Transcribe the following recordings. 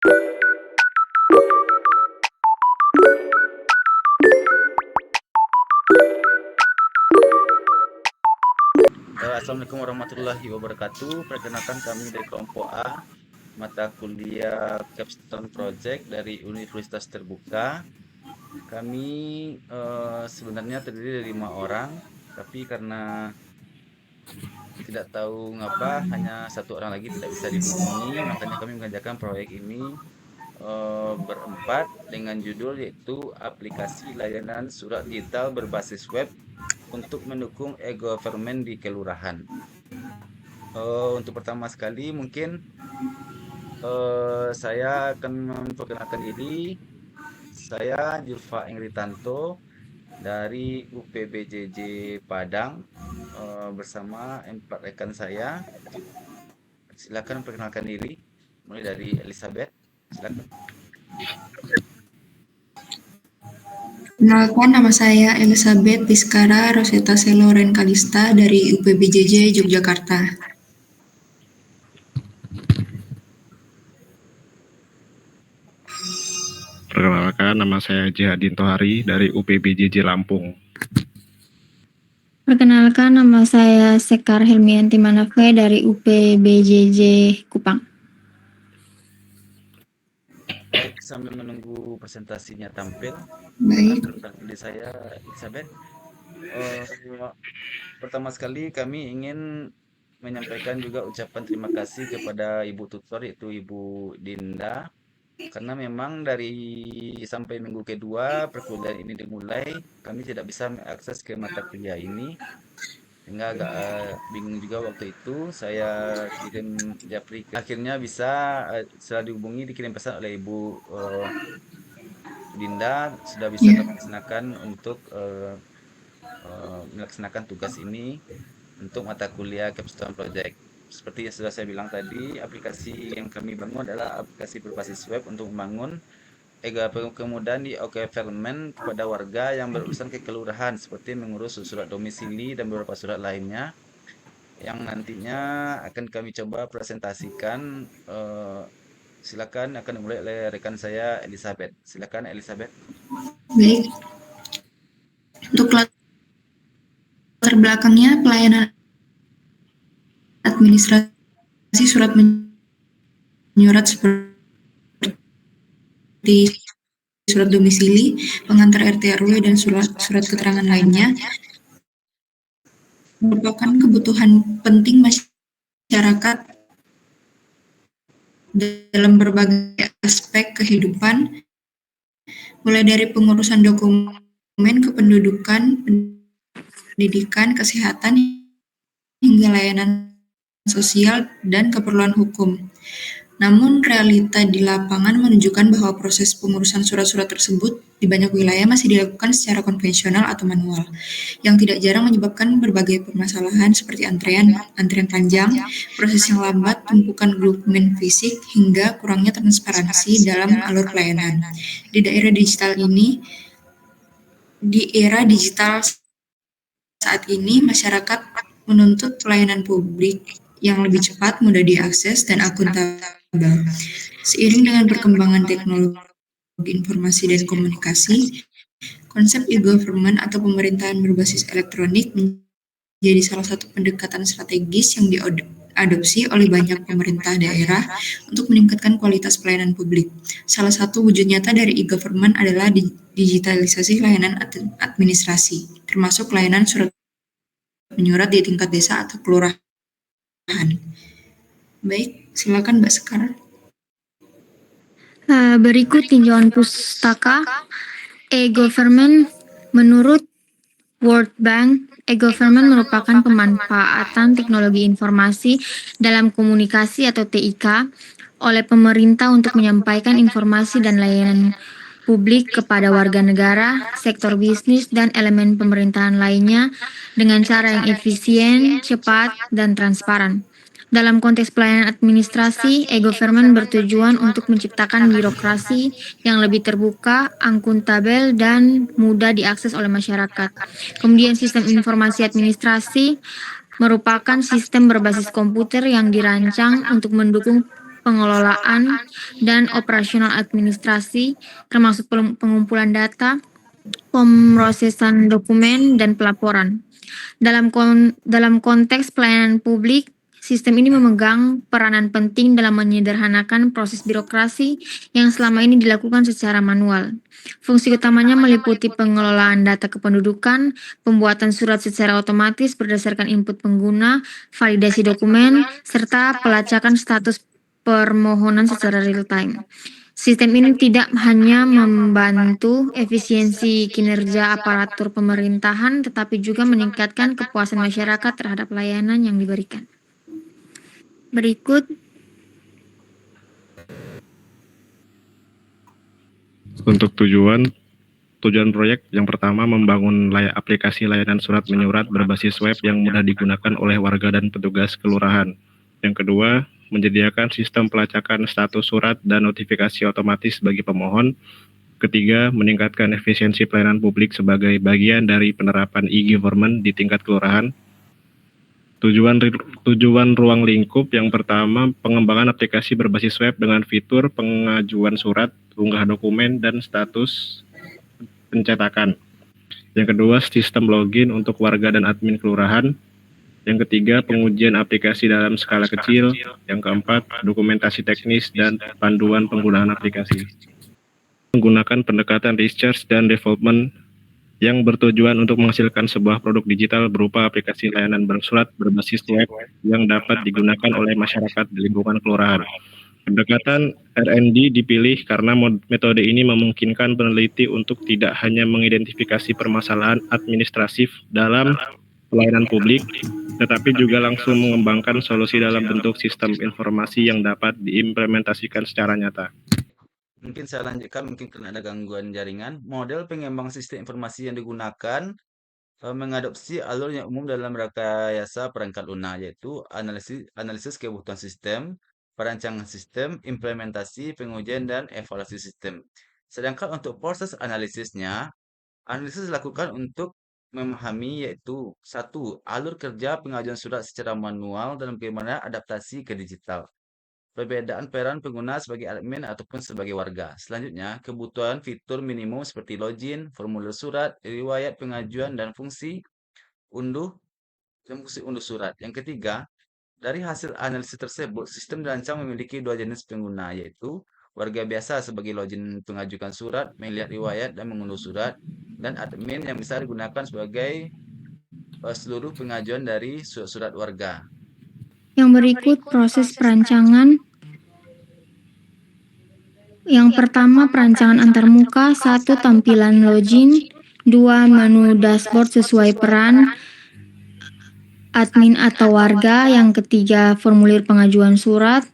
Assalamualaikum warahmatullahi wabarakatuh. Perkenalkan kami dari kelompok A, mata kuliah Capstone Project dari Universitas Terbuka. Kami sebenarnya terdiri dari 5 orang, tapi karena tidak tahu ngapa hanya 1 orang lagi tidak bisa dihubungi, makanya kami mengerjakan proyek ini berempat dengan judul yaitu aplikasi layanan surat digital berbasis web untuk mendukung e-government di kelurahan. Untuk pertama sekali mungkin saya akan memperkenalkan diri. Saya Julfa Engritanto dari UPBJJ Padang bersama 4 rekan saya. Silakan perkenalkan diri. Mulai dari Elizabeth. Silakan. Perkenalkan, nama saya Elizabeth Piskara Roseta Seloren Kalista dari UPBJJ Yogyakarta. Perkenalkan, nama saya Jihadin Tohari dari UPBJJ Lampung. Perkenalkan, nama saya Sekar Helmianti Manafe dari UPBJJ Kupang. Baik, sambil menunggu presentasinya tampil, Baik. perkenalkan diri saya Elizabeth. Pertama sekali kami ingin menyampaikan juga ucapan terima kasih kepada Ibu Tutor yaitu Ibu Dinda, karena memang dari sampai minggu kedua perkuliahan ini dimulai kami tidak bisa mengakses ke mata kuliah ini, sehingga agak bingung juga waktu itu. Saya kirim japri, akhirnya bisa setelah dihubungi dikirim pesan oleh Ibu Dinda sudah bisa kami laksanakan untuk melaksanakan tugas ini untuk mata kuliah Capstone Project. Seperti yang sudah saya bilang tadi, aplikasi yang kami bangun adalah aplikasi berbasis web untuk membangun kemudahan di e-government kepada warga yang berurusan ke kelurahan, seperti mengurus surat domisili dan beberapa surat lainnya yang nantinya akan kami coba presentasikan. Silakan, akan dimulai oleh rekan saya Elizabeth. Silakan Elizabeth. Baik. Untuk latar belakangnya, pelayanan administrasi surat menyurat seperti surat domisili, pengantar RT RW, dan surat keterangan lainnya merupakan kebutuhan penting masyarakat dalam berbagai aspek kehidupan, mulai dari pengurusan dokumen, kependudukan, pendidikan, kesehatan, hingga layanan sosial dan keperluan hukum. Namun realita di lapangan menunjukkan bahwa proses pengurusan surat-surat tersebut di banyak wilayah masih dilakukan secara konvensional atau manual, yang tidak jarang menyebabkan berbagai permasalahan seperti antrian panjang, proses yang lambat, tumpukan dokumen fisik, hingga kurangnya transparansi dalam alur pelayanan. Di era digital saat ini, masyarakat menuntut pelayanan publik yang lebih cepat, mudah diakses, dan akuntabel. Seiring dengan perkembangan teknologi informasi dan komunikasi, konsep e-government atau pemerintahan berbasis elektronik menjadi salah satu pendekatan strategis yang diadopsi oleh banyak pemerintah daerah untuk meningkatkan kualitas pelayanan publik. Salah satu wujud nyata dari e-government adalah digitalisasi layanan administrasi, termasuk layanan surat menyurat di tingkat desa atau kelurahan. Baik, silakan Mbak Sekar. Berikut tinjauan pustaka e-government. Menurut World Bank, e-government merupakan pemanfaatan teknologi informasi dalam komunikasi atau TIK oleh pemerintah untuk menyampaikan informasi dan layanan publik kepada warga negara, sektor bisnis, dan elemen pemerintahan lainnya dengan cara yang efisien, cepat, dan transparan. Dalam konteks pelayanan administrasi, e-government bertujuan untuk menciptakan birokrasi yang lebih terbuka, akuntabel, dan mudah diakses oleh masyarakat. Kemudian sistem informasi administrasi merupakan sistem berbasis komputer yang dirancang untuk mendukung pengelolaan, dan operasional administrasi, termasuk pengumpulan data, pemrosesan dokumen, dan pelaporan. Dalam konteks pelayanan publik, sistem ini memegang peranan penting dalam menyederhanakan proses birokrasi yang selama ini dilakukan secara manual. Fungsi utamanya meliputi pengelolaan data kependudukan, pembuatan surat secara otomatis berdasarkan input pengguna, validasi dokumen, serta pelacakan status permohonan secara real time. Sistem ini tidak hanya membantu efisiensi kinerja aparatur pemerintahan, tetapi juga meningkatkan kepuasan masyarakat terhadap layanan yang diberikan. Berikut Untuk tujuan proyek yang pertama membangun aplikasi layanan surat menyurat berbasis web yang mudah digunakan oleh warga dan petugas kelurahan. Yang kedua, menyediakan sistem pelacakan status surat dan notifikasi otomatis bagi pemohon. Ketiga, meningkatkan efisiensi pelayanan publik sebagai bagian dari penerapan e-government di tingkat kelurahan. Tujuan ruang lingkup yang pertama, pengembangan aplikasi berbasis web dengan fitur pengajuan surat, unggah dokumen, dan status pencetakan. Yang kedua, sistem login untuk warga dan admin kelurahan. Yang ketiga, pengujian aplikasi dalam skala kecil. Yang keempat, dokumentasi teknis dan panduan penggunaan aplikasi. Menggunakan pendekatan research dan development yang bertujuan untuk menghasilkan sebuah produk digital berupa aplikasi layanan bersurat berbasis web yang dapat digunakan oleh masyarakat di lingkungan kelurahan. Pendekatan R&D dipilih karena metode ini memungkinkan peneliti untuk tidak hanya mengidentifikasi permasalahan administratif dalam pelayanan publik, tetapi juga langsung mengembangkan solusi dalam bentuk sistem informasi yang dapat diimplementasikan secara nyata. Mungkin saya lanjutkan, mungkin karena ada gangguan jaringan. Model pengembang sistem informasi yang digunakan mengadopsi alur yang umum dalam rekayasa perangkat lunak, yaitu analisis kebutuhan sistem, perancangan sistem, implementasi, pengujian, dan evaluasi sistem. Sedangkan untuk proses analisis dilakukan untuk memahami yaitu satu, alur kerja pengajuan surat secara manual dan bagaimana adaptasi ke digital. Perbedaan peran pengguna sebagai admin ataupun sebagai warga. Selanjutnya, kebutuhan fitur minimum seperti login, formulir surat, riwayat pengajuan, dan fungsi unduh surat. Yang ketiga, dari hasil analisis tersebut, sistem dirancang memiliki dua jenis pengguna, yaitu warga biasa sebagai login pengajukan surat, melihat riwayat, dan mengunduh surat, dan admin yang bisa digunakan sebagai seluruh pengajuan dari surat warga. yang berikut proses perancangan. Yang pertama, perancangan antarmuka. 1. Tampilan login. 2. Menu dashboard sesuai peran admin atau warga. Yang ketiga, formulir pengajuan surat.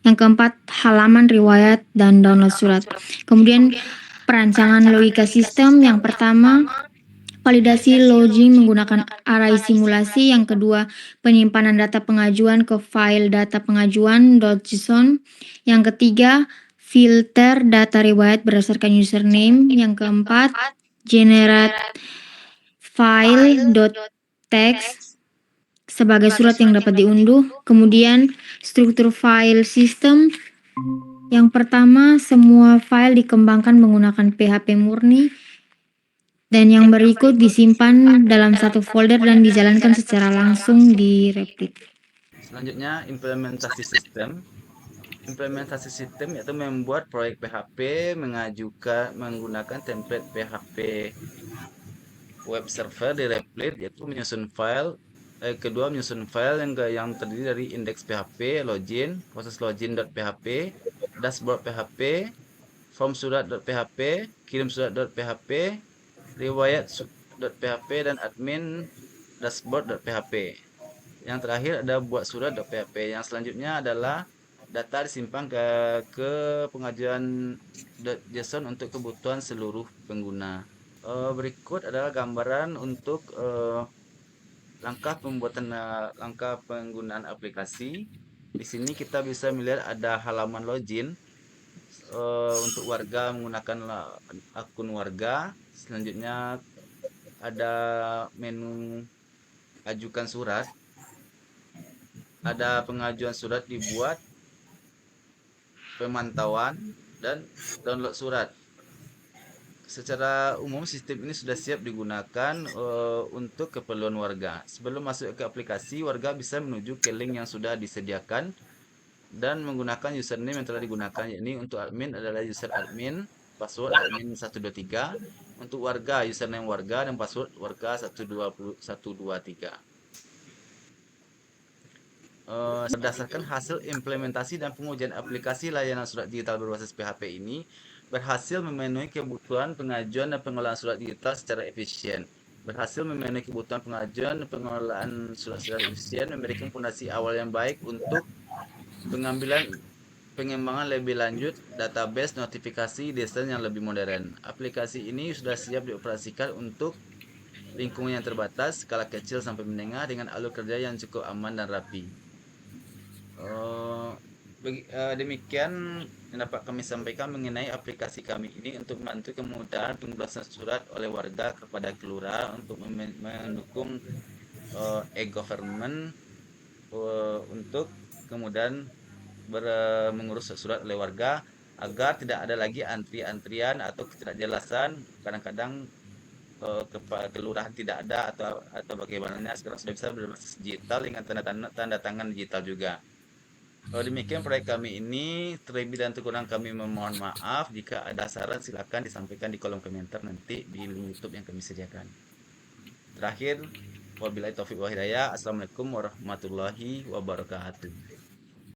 Yang keempat, halaman riwayat dan download surat. Kemudian perancangan logika sistem. Yang pertama, validasi login menggunakan array simulasi. Yang kedua, penyimpanan data pengajuan ke file data pengajuan.json. Yang ketiga, filter data riwayat berdasarkan username. Yang keempat, generate file.txt sebagai surat yang dapat diunduh. Kemudian struktur file system. Yang pertama, semua file dikembangkan menggunakan PHP murni. Dan yang berikut disimpan dalam satu folder dan dijalankan secara langsung di Replit. Selanjutnya, implementasi sistem. Implementasi sistem yaitu membuat proyek PHP menggunakan template PHP web server di Replit, yaitu menyusun file. Kedua, menyusun file yang terdiri dari indeks PHP, login, proses login.php, dashboard PHP, form surat.php, kirim surat.php, riwayat.php, dan admin dashboard.php. Yang terakhir ada buat surat.php. Yang selanjutnya adalah data disimpan ke pengajuan JSON untuk kebutuhan seluruh pengguna. Berikut adalah gambaran untuk langkah penggunaan aplikasi. Di sini kita bisa melihat ada halaman login untuk warga menggunakan akun warga. Selanjutnya ada menu ajukan surat. Ada pengajuan surat dibuat. pemantauan, dan download surat. Secara umum sistem ini sudah siap digunakan untuk keperluan warga. Sebelum masuk ke aplikasi, warga bisa menuju ke link yang sudah disediakan dan menggunakan username yang telah digunakan, yakni untuk admin adalah user admin, password admin 123, untuk warga username warga dan password warga 123. Berdasarkan hasil implementasi dan pengujian aplikasi layanan surat digital berbasis PHP ini berhasil memenuhi kebutuhan pengajuan dan pengelolaan surat digital secara efisien. Berhasil memenuhi kebutuhan pengajuan dan pengelolaan surat efisien, memberikan fondasi awal yang baik untuk pengembangan lebih lanjut, database, notifikasi, desain yang lebih modern. Aplikasi ini sudah siap dioperasikan untuk lingkungan yang terbatas, skala kecil sampai menengah, dengan alur kerja yang cukup aman dan rapi. Demikian yang dapat kami sampaikan mengenai aplikasi kami ini untuk membantu kemudahan pembebasan surat oleh warga kepada kelurahan untuk mendukung e-government untuk kemudian mengurus surat oleh warga agar tidak ada lagi antrian atau ketidakjelasan. Kadang-kadang kelurahan tidak ada atau bagaimana, sekarang sudah bisa berbasis digital dengan tanda tangan digital juga. Demikian proyek kami ini. Terlebih dan kurang kami memohon maaf. Jika ada saran silakan disampaikan di kolom komentar nanti di link YouTube yang kami sediakan. Terakhir, wabillahi taufiq wa hidayah. Assalamualaikum warahmatullahi wabarakatuh.